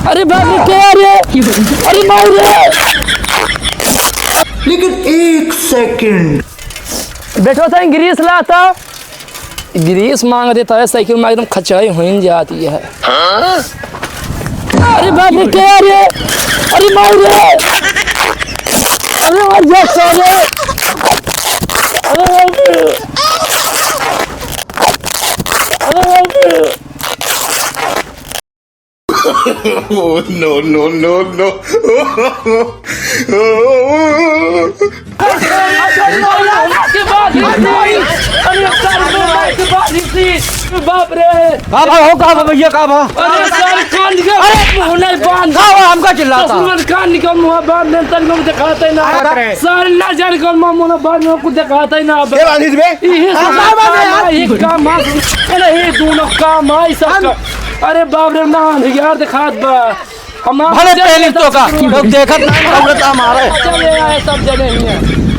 अरे बाप क्या रे, अरे मार रे। लेकिन एक सेकंड, बैठो था ग्रीस लाता, ग्रीस मांग देता है साइकिल में, एकदम खचाई हो जाती है। अरे बाप क्या रे, अरे मार रे, अरे मार जा साले, no, no, no, no. बाप रे, हो कहा भैया कहा अरे सर कान निकल, अरे बांध हमका चिल्लाता कान निकल, मुँह बांध तन को दिखाता ही ना सर, ना जान कौन मुँह बांध को दिखाता ही ना। ये काम अरे ये दोनों काम है सब। अरे बाप रे ना यार दिखात बा हम भले पहले तो का लोग देखत नहीं औरत हमारे चले आए सब जने ही है।